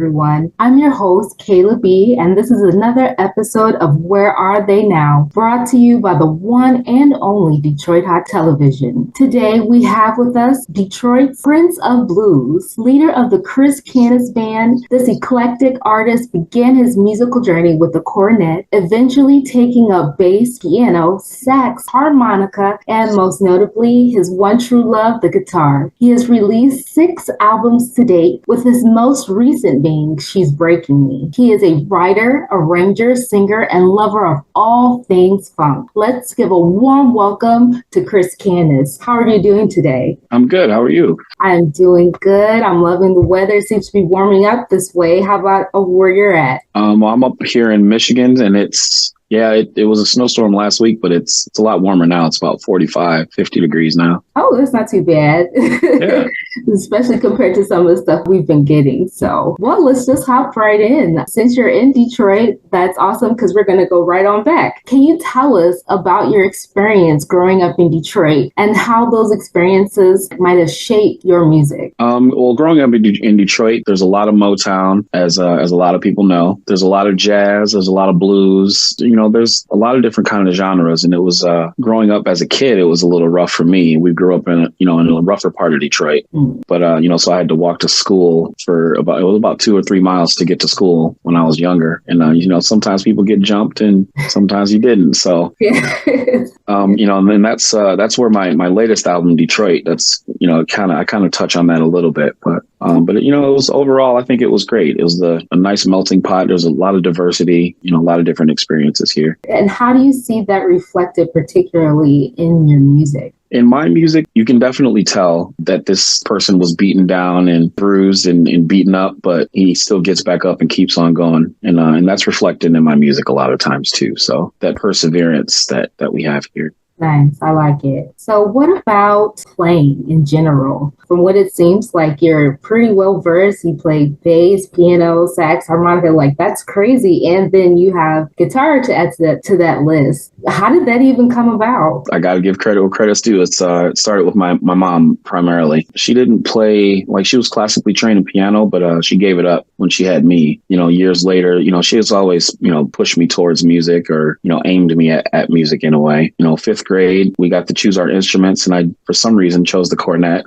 everyone. I'm your host, Kayla B, and this is another episode of Where Are They Now, brought to you by the one and only Detroit Hot Television. Today, we have with us Detroit's Prince of Blues, leader of the Chris Canas Band. This eclectic artist began his musical journey with the cornet, eventually taking up bass, piano, sax, harmonica, and most notably, his one true love, the guitar. He has released 6 albums to date, with his most recent being She's Breaking Me. He is a writer, arranger, singer, and lover of all things funk. Let's give a warm welcome to Chris Canas. How are you doing today? I'm good. How are you? I'm doing good. I'm loving the weather. It seems to be warming up this way. How about where you're at? I'm up here in Michigan, and it was a snowstorm last week, but it's a lot warmer now. It's about 45, 50 degrees now. Oh, that's not too bad. Yeah. Especially compared to some of the stuff we've been getting. So, well, let's just hop right in. Since you're in Detroit, that's awesome because we're going to go right on back. Can you tell us about your experience growing up in Detroit and how those experiences might have shaped your music? Well, growing up in Detroit, there's a lot of Motown, as a lot of people know. There's a lot of jazz. There's a lot of blues. There's a lot of different kind of genres. And it was growing up as a kid, it was a little rough for me. We grew up in a rougher part of Detroit. But, so I had to walk to school for about 2 or 3 miles to get to school when I was younger. And, sometimes people get jumped and sometimes you didn't. So, and then that's where my latest album, Detroit, that's, I kind of touch on that a little bit. But it was overall, I think it was great. It was a nice melting pot. There's a lot of diversity, a lot of different experiences here. And how do you see that reflected particularly in your music? In my music, you can definitely tell that this person was beaten down and bruised and beaten up, but he still gets back up and keeps on going. And that's reflected in my music a lot of times too. So that perseverance that we have here. Nice. I like it. So what about playing in general? From what it seems like, you're pretty well versed. You play bass, piano, sax, harmonica. Like, that's crazy. And then you have guitar to add to that list. How did that even come about? I got to give credit where credit's due. It started with my mom primarily. She didn't play, she was classically trained in piano, but she gave it up when she had me. Years later, she has always, pushed me towards music or, aimed me at music in a way. 5th grade, we got to choose our instruments, and I, for some reason, chose the cornet.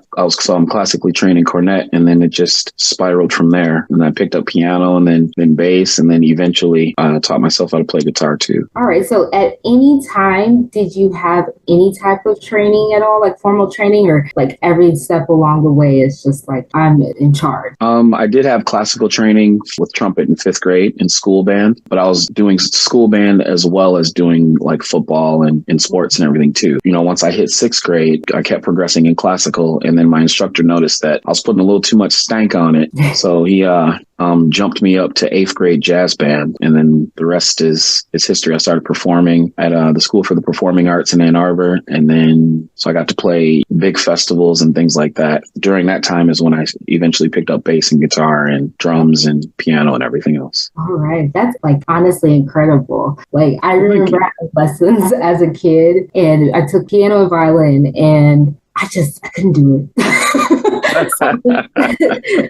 I'm classically trained in cornet, and then it just spiraled from there. And I picked up piano, and then bass, and then eventually taught myself how to play guitar too. All right. So at any time, did you have any type of training at all, like formal training, or like every step along the way is just like, I'm in charge? I did have classical training with trumpet in 5th grade in school band, but I was doing school band as well as doing like football and sports and everything too. Once I hit 6th grade, I kept progressing in classical, and then my instructor noticed that I was putting a little too much stank on it. So he jumped me up to 8th grade jazz band, and then the rest is history. I started performing at the School for the Performing Arts in Ann Arbor, and then so I got to play big festivals and things like that. During that time is when I eventually picked up bass and guitar and drums and piano and everything else. All right. That's like honestly incredible. Like, I remember I had lessons as a kid, and I took piano and violin, and I couldn't do it.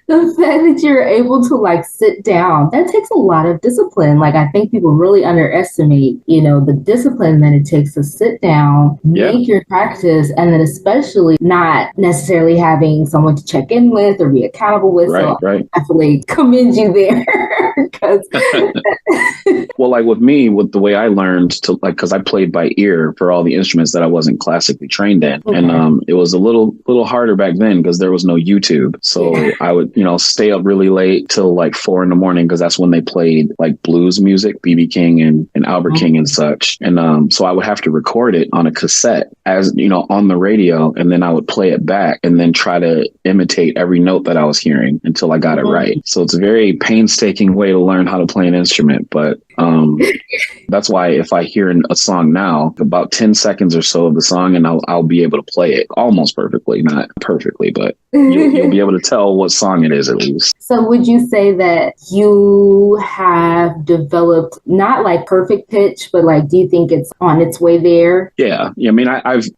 The fact that you're able to like sit down, that takes a lot of discipline. Like, I think people really underestimate, the discipline that it takes to sit down, make your practice, and then especially not necessarily having someone to check in with or be accountable with. Right, so right. I definitely commend you there. Well, like with me, with the way I learned to because I played by ear for all the instruments that I wasn't classically trained in. Okay. And it was a little harder back then because there was no YouTube. So I would, stay up really late till like 4 a.m. because that's when they played like blues music, B.B. King and Albert King and such. And so I would have to record it on a cassette as, on the radio. And then I would play it back and then try to imitate every note that I was hearing until I got it right. So it's a very painstaking way to learn how to play an instrument. But That's why if I hear a song now, about 10 seconds or so of the song, and I'll be able to play it almost perfectly, not perfectly, but you'll be able to tell what song it is at least. So would you say that you have developed not like perfect pitch, but like, do you think it's on its way there? Yeah. I mean,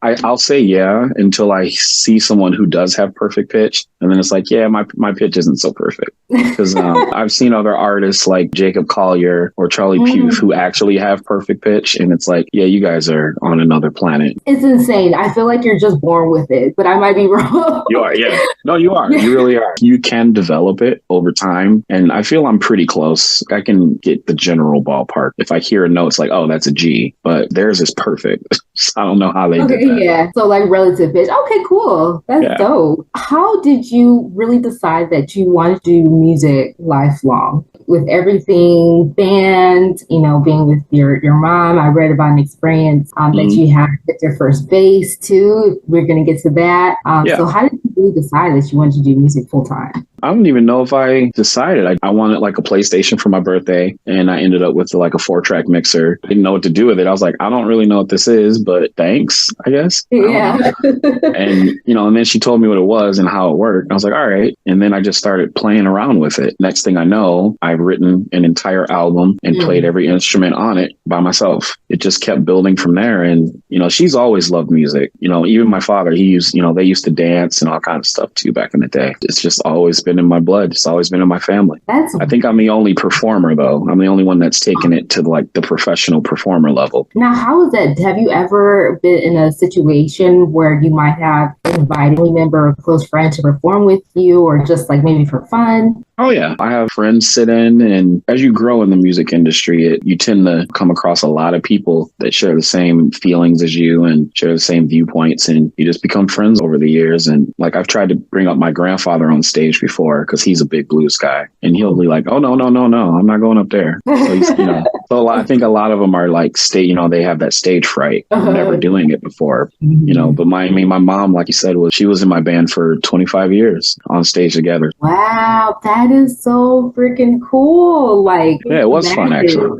I'll say yeah until I see someone who does have perfect pitch. And then it's like, yeah, my pitch isn't so perfect. Because I've seen other artists like Jacob Collier or Charlie Puth who actually have perfect pitch. And it's like, yeah, you guys are on another planet. It's insane. I feel like you're just born with it, but I might be wrong. You are, yeah. No, you are. You really are. You can develop it over time. And I feel I'm pretty close. I can get the general ballpark. If I hear a note, it's like, oh, that's a G, but theirs is perfect. I don't know how they did that. Yeah. So like relative pitch. Okay, cool. That's dope. How did you really decide that you wanted to do music lifelong? With everything band, being with your mom, I read about an experience that you had with your first bass too. We're going to get to that. So how did you really decide that you wanted to do music full time? I don't even know if I decided. I wanted like a PlayStation for my birthday, and I ended up with like a 4-track mixer. I didn't know what to do with it. I was like, I don't really know what this is, but thanks, I guess. Yeah. And, and then she told me what it was and how it worked. I was like, all right. And then I just started playing around with it. Next thing I know, I've written an entire album and played every instrument on it by myself. It just kept building from there. And, she's always loved music. Even my father, they used to dance and all kinds of stuff too back in the day. It's just always been in my blood. It's always been in my family. I think I'm the only performer though. I'm the only one that's taken it to like the professional performer level. Now, how is that? Have you ever been in a situation where you might have invited a member or a close friend to perform with you, or just like maybe for fun? Oh, yeah. I have friends sit in, and as you grow in the music industry, you tend to come across a lot of people that share the same feelings as you and share the same viewpoints, and you just become friends over the years. And like I've tried to bring up my grandfather on stage before because he's a big blues guy, and he'll be like, oh, no, I'm not going up there. So, I think a lot of them are like they have that stage fright of never doing it before, but my mom, like you said, she was in my band for 25 years on stage together. Wow. That is so freaking cool. Like, yeah, it was fun actually.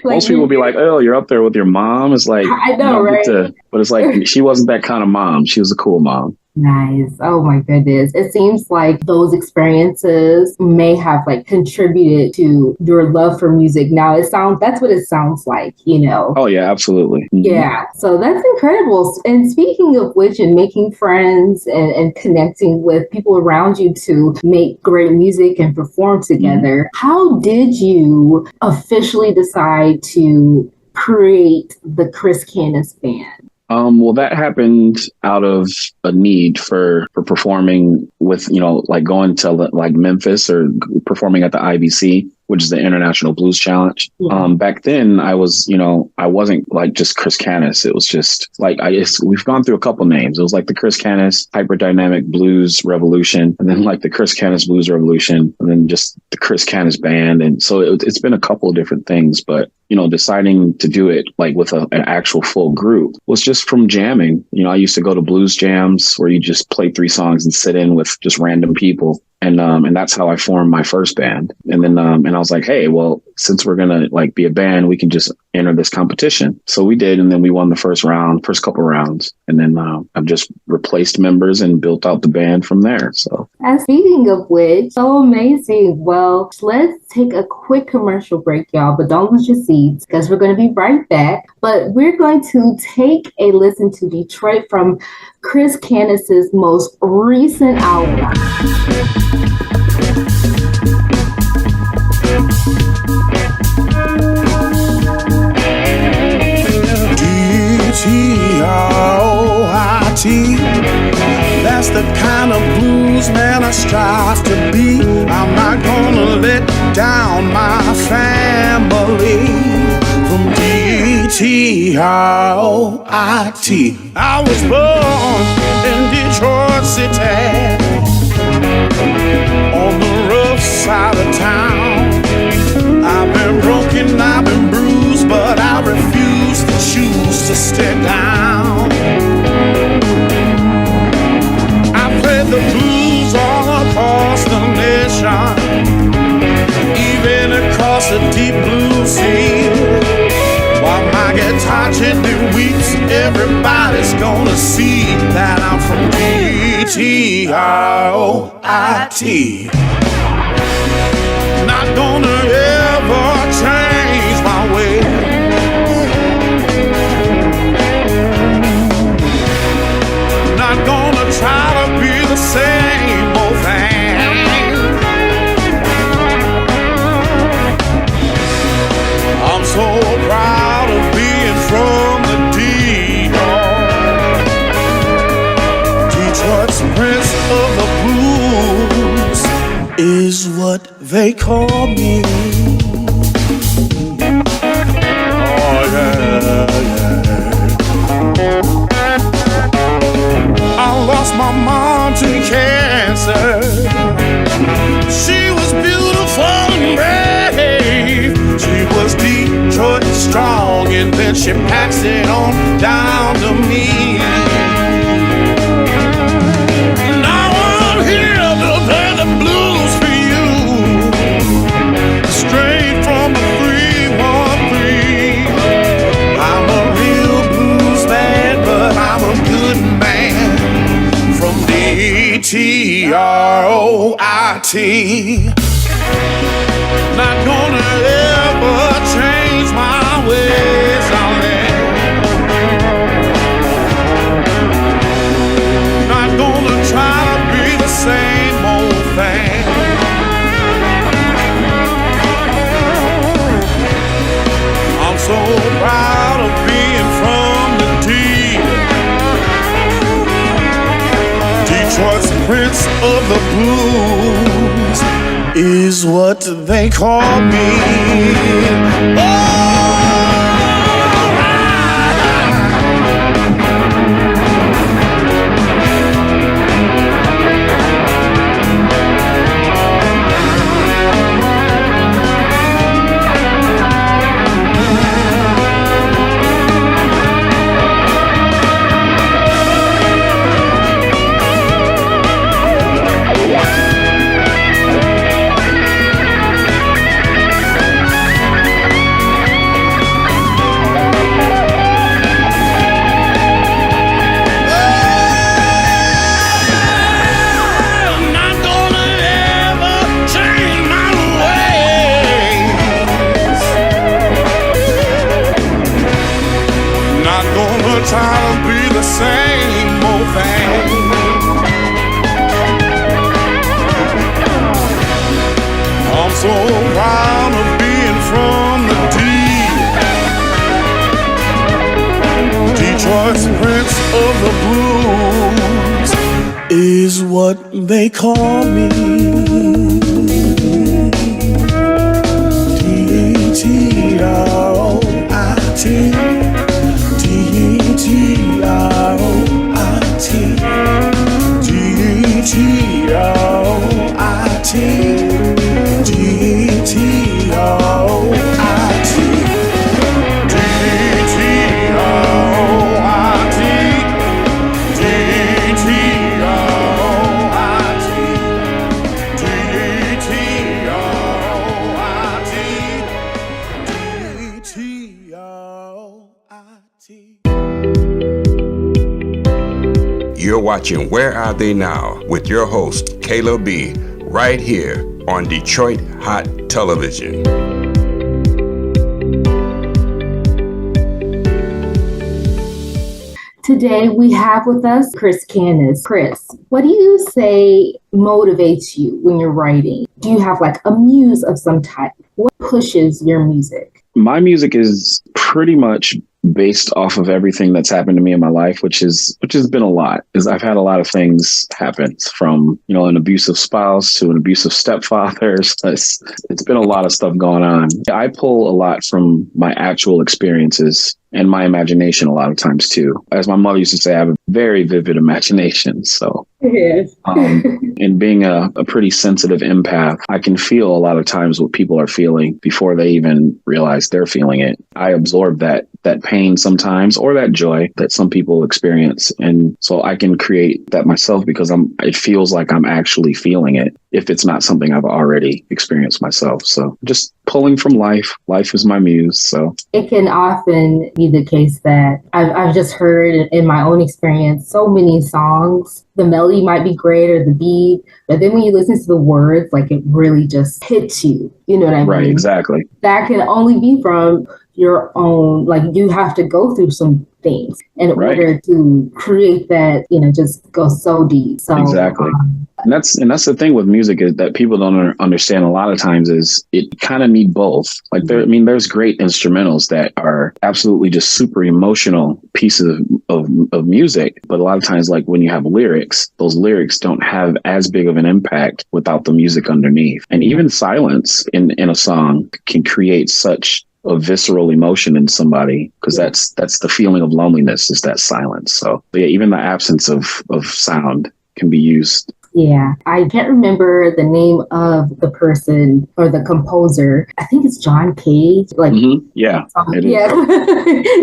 Most people be like, oh, you're up there with your mom. It's like, I know, right? But it's like, she wasn't that kind of mom. She was a cool mom. Nice. Oh my goodness. It seems like those experiences may have like contributed to your love for music. Now that's what it sounds like, Oh yeah, absolutely. Mm-hmm. Yeah. So that's incredible. And speaking of which, and making friends and connecting with people around you to make great music and perform together, how did you officially decide to create the Chris Canas Band? Well, that happened out of a need for performing with, like going to like Memphis or performing at the IBC, which is the International Blues Challenge. Yeah. Back then I wasn't like just Chris Canas. It was just like, we've gone through a couple names. It was like the Chris Canas Hyperdynamic Blues Revolution, and then like the Chris Canas Blues Revolution, and then just the Chris Canas Band. And so it's been a couple of different things, but deciding to do it like with an actual full group was just from jamming. I used to go to blues jams where you just play 3 songs and sit in with just random people. And that's how I formed my first band. And then, and I was like, hey, well, since we're going to like be a band, we can just enter this competition. So we did. And then we won the first couple rounds. And then I've just replaced members and built out the band from there. So. And speaking of which, so amazing. Well, let's take a quick commercial break, y'all, but don't lose your seats because we're going to be right back. But we're going to take a listen to Detroit from Chris Canas' most recent album. D-T-R-O-I-T. That's the kind of blues man I strive to be. I'm not gonna let down my family. From D-T-R-O-I-T. I was born in Detroit City, on the rough side of town. I've been broken, I've been bruised, but I refuse to choose to stay down. I played the blues all across the nation, even across across the deep blue sea. While my guitar gently weeps, everybody's gonna see that I'm from Detroit. Not gonna ever change my way. Not gonna try to be the same old thing. I'm so proud of being from the Detroit's Prince of the Blues is what they call me. Oh yeah, yeah. I lost my mom to cancer. She was beautiful and brave. She was Detroit strong, and then she passed it on down to me. Now I'm here to play the blues for you, straight from the 313. I'm a real blues man, but I'm a good man from Detroit. Not gonna ever change my ways on there. Not gonna try to be the same old thing. I'm so proud of being from the Detroit's Prince of the Blues is what they call me. Try to be the same old thing. I'm so proud of being from the Detroit's Prince of the Blues is what they call me. Detroit. You're watching Where Are They Now with your host, Kayla B, right here on Detroit Hot Television. Today we have with us Chris Canas. Chris, what do you say motivates you when you're writing? Do you have like a muse of some type? What pushes your music? My music is pretty much based off of everything that's happened to me in my life, which has been a lot. Is I've had a lot of things happen, from an abusive spouse to an abusive stepfather. It's been a lot of stuff going on. I pull a lot from my actual experiences and my imagination a lot of times too. As my mother used to say, I have a very vivid imagination. So, Yes. and being a pretty sensitive empath, I can feel a lot of times what people are feeling before they even realize they're feeling it. I absorb that pain sometimes, or that joy that some people experience. And so I can create that myself because it feels like I'm actually feeling it if it's not something I've already experienced myself. So just pulling from life. Life is my muse. So it can often be the case that I've just heard in my own experience so many songs. The melody might be great or the beat, but then when you listen to the words, like it really just hits you. You know what I mean? Right, exactly. That can only be from your own, like you have to go through some things in order to create that, just go so deep. So exactly. And that's the thing with music is that people don't understand a lot of times is it kind of need both. Like there's great instrumentals that are absolutely just super emotional pieces of music. But a lot of times, like when you have lyrics, those lyrics don't have as big of an impact without the music underneath. And even silence in a song can create such a visceral emotion in somebody because that's the feeling of loneliness is that silence. So yeah, even the absence of sound can be used. Yeah, I can't remember the name of the person or the composer. I think it's John Cage. Yeah,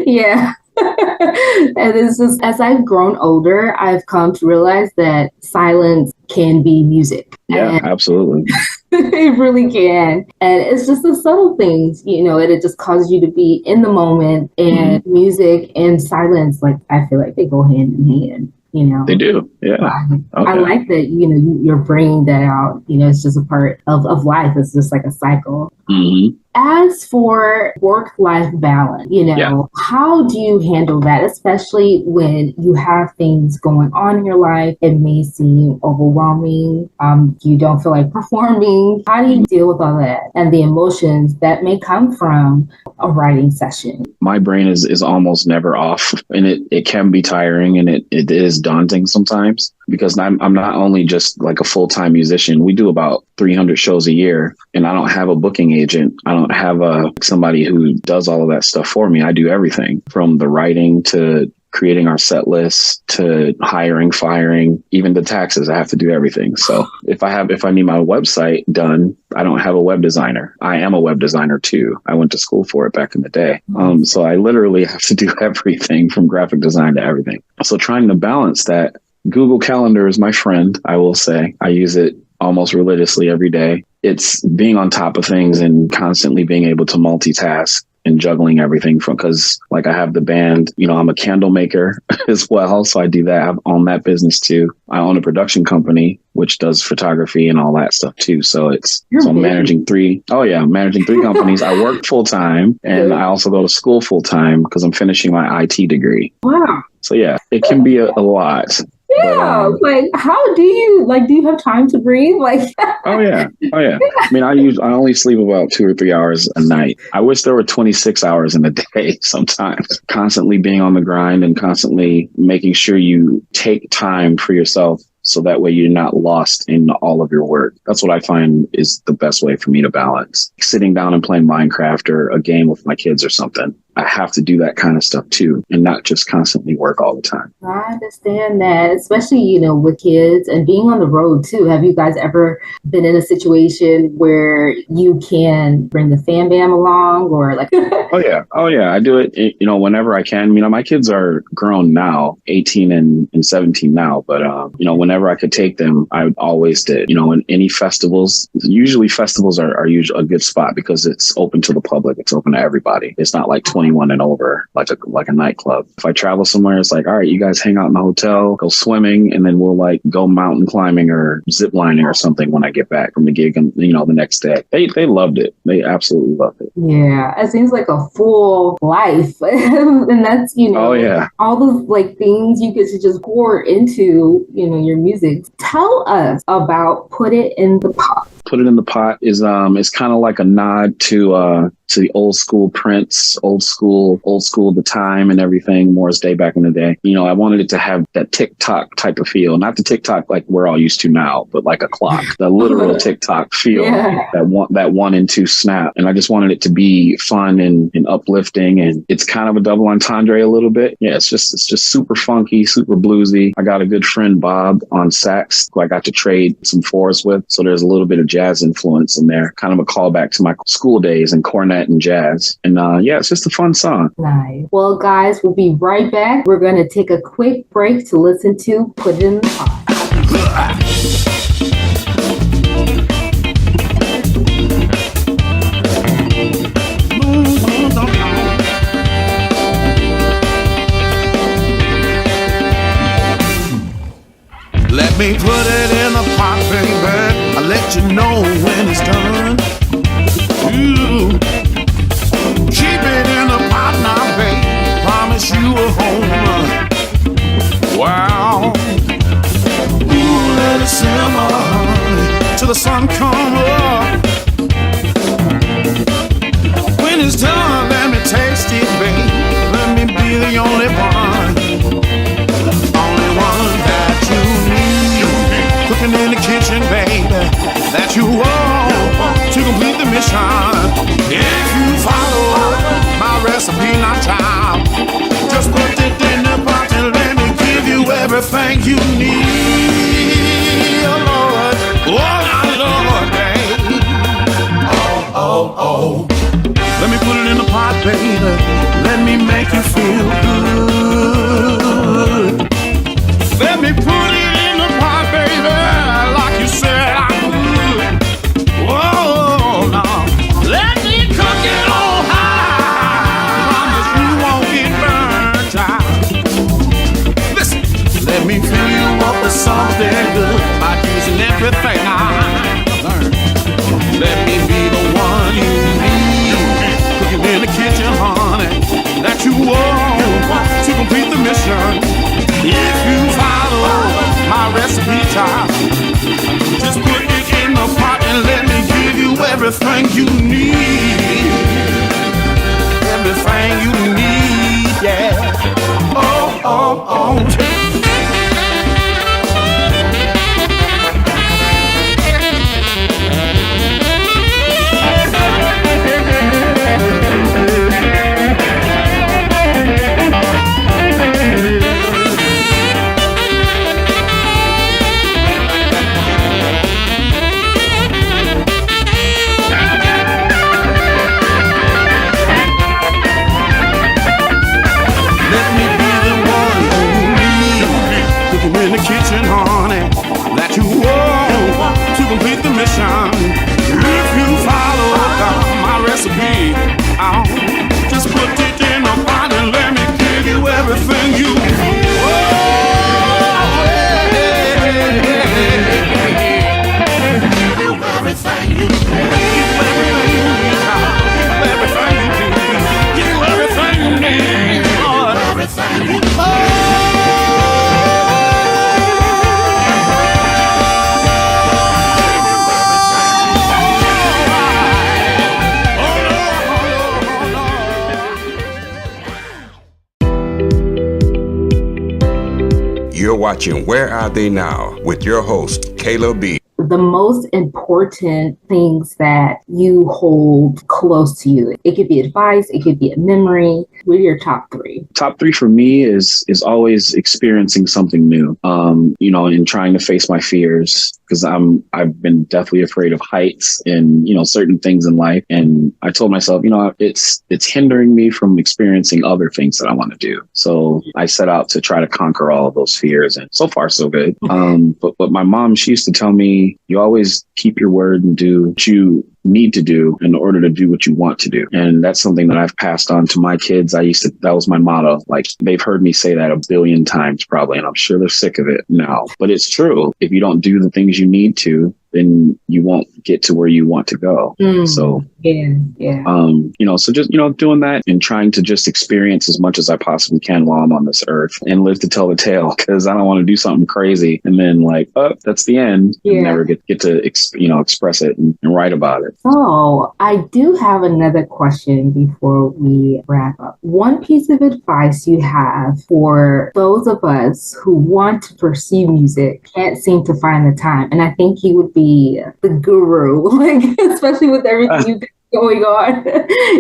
yeah. And it's just as I've grown older, I've come to realize that silence can be music. Yeah, absolutely. It really can. And it's just the subtle things, it just causes you to be in the moment, and music and silence, like I feel like they go hand in hand. They do. Yeah. I like that, you're bringing that out. It's just a part of life. It's just like a cycle. Mm-hmm. As for work-life balance, how do you handle that, especially when you have things going on in your life? It may seem overwhelming. You don't feel like performing. How do you deal with all that and the emotions that may come from a writing session? My brain is almost never off, and it can be tiring, and it is daunting sometimes because I'm not only just like a full-time musician. We do about 300 shows a year, and I don't have a booking agent. I don't have somebody who does all of that stuff for me. I do everything from the writing to creating our set lists to hiring, firing, even the taxes. I have to do everything. So if I need my website done, I don't have a web designer. I am a web designer too. I went to school for it back in the day. So I literally have to do everything from graphic design to everything. So trying to balance that. Google Calendar is my friend, I will say. I use it almost religiously every day. It's being on top of things and constantly being able to multitask and juggling everything because like I have the band, I'm a candle maker as well. So I do that. I own that business too. I own a production company, which does photography and all that stuff too. So I'm managing three companies. I work full time and I also go to school full time because I'm finishing my IT degree. Wow. So yeah, it can be a lot. Yeah, but, how do you have time to breathe? Oh yeah. I mean, I only sleep about 2 or 3 hours a night. I wish there were 26 hours in a day sometimes. Constantly being on the grind and constantly making sure you take time for yourself so that way you're not lost in all of your work. That's what I find is the best way for me to balance. Sitting down and playing Minecraft or a game with my kids or something. I have to do that kind of stuff too, and not just constantly work all the time. I understand that, especially, with kids and being on the road too. Have you guys ever been in a situation where you can bring the fam bam along or like? Oh yeah. I do it, whenever I can. My kids are grown now, 18 and 17 now, but, whenever I could take them, I always did, in any festivals. Usually festivals are usually a good spot because it's open to the public. It's open to everybody. It's not like 21 and over, like a nightclub. If I travel somewhere, it's like, all right, you guys hang out in the hotel, go swimming, and then we'll like go mountain climbing or zip lining or something when I get back from the gig and, the next day. They loved it. They absolutely loved it. Yeah, it seems like a full life. And that's, oh, yeah. all those like things you get to just pour into, your music. Tell us about Put It in the Pot. Put It in the Pot is kind of like a nod to the old school Prince, old school The Time and everything, Morris Day back in the day. You know, I wanted it to have that tick-tock type of feel, not the tick-tock like we're all used to now, but like a clock, the literal tick-tock feel, that 1 and 2 snap. And I just wanted it to be fun and uplifting, and it's kind of a double entendre a little bit. Yeah, it's just super funky, super bluesy. I got a good friend, Bob, on sax, who I got to trade some fours with, so there's a little bit of jazz influence in there, kind of a callback to my school days and cornet and jazz. And yeah, it's just a fun song. Nice. Well, guys, we'll be right back. We're going to take a quick break to listen to Put It in the Pot. Let me put it in a pot, baby. I'll let you know when it's done. Ooh. Keep it in a pot now, baby. Promise you a home run. Wow. Ooh, let it simmer, honey, till the sun come up. When it's done, let me taste it, baby. Let me be the only one. Only one that you need. Cooking in the kitchen, baby, that you want to complete the mission. If you follow my recipe, not child, just put it in the pot and let me give you everything you need. Oh Lord, Lord, baby. Oh. Let me put it in the pot, baby. Let me make you feel good. Let me put it in the pot, baby, like you said I would. Whoa, no. Let me cook it on high. Promise you won't get burned out. Listen, let me fill you up with something good by using everything I learned. Let me be the one you need. Cooking in the kitchen, honey, that you want to complete the mission. If you follow my recipe, child, just put it in the pot and let me give you everything you need. Everything you need, yeah. Oh. In the kitchen, honey, that you want to complete the mission. If you follow my recipe, I'll just put it in a pot and let me give you everything you need. Give you everything you need. Everything you need. Give you everything you need. Everything you need. You're watching Where Are They Now with your host, Kayla B. The most important things that you hold close to you. It could be advice, it could be a memory. What are your top 3? Top 3 for me is always experiencing something new, and trying to face my fears, because I've been deathly afraid of heights and, certain things in life. And I told myself, it's hindering me from experiencing other things that I want to do. So I set out to try to conquer all of those fears, and so far so good. But my mom, she used to tell me, you always keep your word and do what you need to do in order to do what you want to do. And that's something that I've passed on to my kids. That was my motto. Like, they've heard me say that a billion times probably, and I'm sure they're sick of it now. But it's true. If you don't do the things you need to, then you won't get to where you want to go. So, so just, doing that and trying to just experience as much as I possibly can while I'm on this earth and live to tell the tale, because I don't want to do something crazy and then that's the end. And never get to, express it and write about it. So I do have another question before we wrap up. One piece of advice you have for those of us who want to pursue music, can't seem to find the time. And I think you would be the guru, especially with everything you've got going on.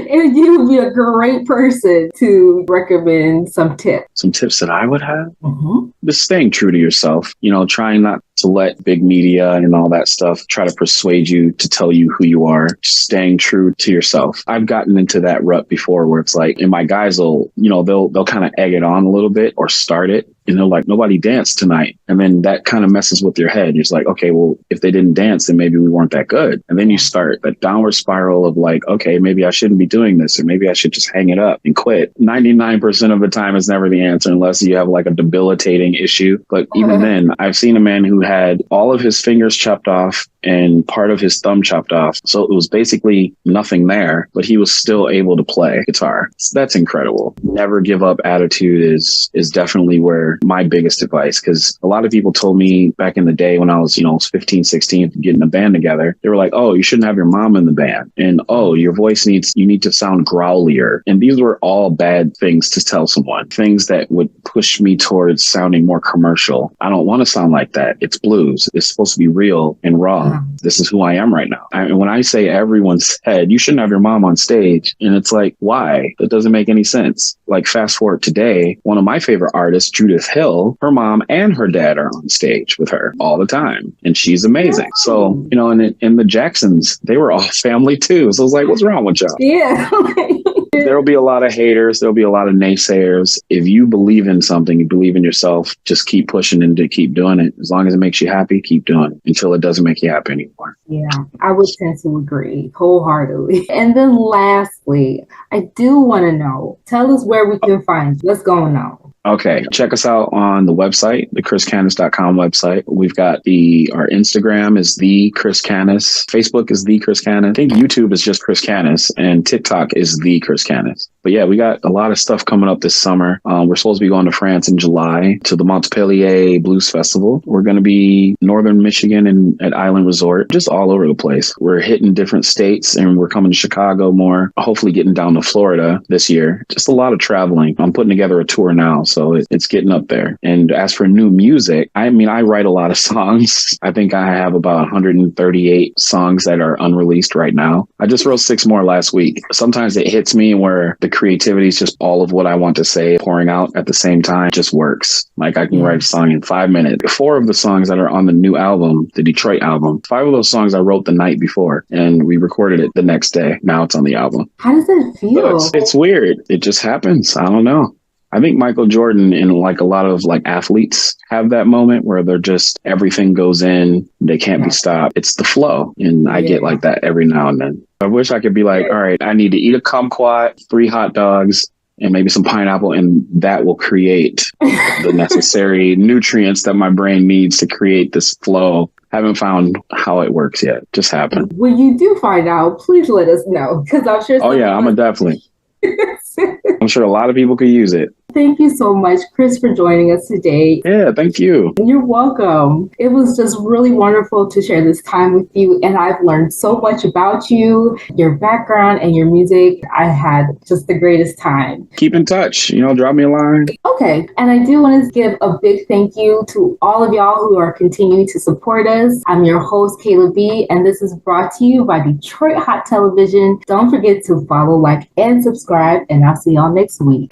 And you would be a great person to recommend some tips. Some tips that I would have? Just staying true to yourself, trying not to let big media and all that stuff try to persuade you to tell you who you are. Staying true to yourself. I've gotten into that rut before where it's and my guys will, they'll kind of egg it on a little bit or start it. And they're like, nobody danced tonight. And then that kind of messes with your head. You're just like, okay, well, if they didn't dance, then maybe we weren't that good. And then you start that downward spiral of okay, maybe I shouldn't be doing this, or maybe I should just hang it up and quit. 99% of the time is never the answer unless you have a debilitating issue. But even then, I've seen a man who had all of his fingers chopped off and part of his thumb chopped off. So it was basically nothing there, but he was still able to play guitar. So that's incredible. Never give up attitude is definitely where my biggest advice, because a lot of people told me back in the day when I was, 15, 16, getting a band together, they were like, oh, you shouldn't have your mom in the band. And, oh, your voice you need to sound growlier. And these were all bad things to tell someone, things that would push me towards sounding more commercial. I don't want to sound like that. It's blues. It's supposed to be real and raw. This is who I am right now. And when I say everyone said, you shouldn't have your mom on stage, and it's why? That doesn't make any sense. Fast forward today, one of my favorite artists, Judith Hill, her mom and her dad are on stage with her all the time. And she's amazing. So, and the Jacksons, they were all family too. So I was what's wrong with y'all? Yeah. There'll be a lot of haters. There'll be a lot of naysayers. If you believe in something, you believe in yourself, just keep pushing and keep doing it. As long as it makes you happy, keep doing it until it doesn't make you happy anymore. Yeah, I would tend to agree wholeheartedly. And then lastly, I do want to know, tell us where we can find you. What's going on? Okay. Check us out on the website, the chriscanas.com website. We've got our Instagram is the Chris Canas. Facebook is the Chris Canas. I think YouTube is just Chris Canas, and TikTok is the Chris Canas. But yeah, we got a lot of stuff coming up this summer. We're supposed to be going to France in July to the Montpellier Blues Festival. We're going to be Northern Michigan and at Island Resort, just all over the place. We're hitting different states, and we're coming to Chicago more, hopefully getting down to Florida this year. Just a lot of traveling. I'm putting together a tour now, so it's getting up there. And as for new music, I write a lot of songs. I think I have about 138 songs that are unreleased right now. I just wrote 6 more last week. Sometimes it hits me where the creativity is just all of what I want to say pouring out at the same time. It just works. I can write a song in 5 minutes. 4 of the songs that are on the new album, the Detroit album, 5 of those songs I wrote the night before, and we recorded it the next day. Now it's on the album. How does it feel? So it's weird. It just happens. I don't know. I think Michael Jordan and a lot of athletes have that moment where they're just, everything goes in, they can't be stopped. It's the flow. And I get like that every now and then. I wish I could be all right, I need to eat a kumquat, 3 hot dogs, and maybe some pineapple, and that will create the necessary nutrients that my brain needs to create this flow. Haven't found how it works yet. Just happened. When you do find out, please let us know, because I'm sure. Oh yeah, I'm definitely. I'm sure a lot of people could use it. Thank you so much, Chris, for joining us today. Yeah, thank you. You're welcome. It was just really wonderful to share this time with you, and I've learned so much about you, your background, and your music. I had just the greatest time. Keep in touch. Drop me a line. Okay. And I do want to give a big thank you to all of y'all who are continuing to support us. I'm your host, Kayla B, and this is brought to you by Detroit Hot Television. Don't forget to follow, like, and subscribe, and I'll see y'all next week.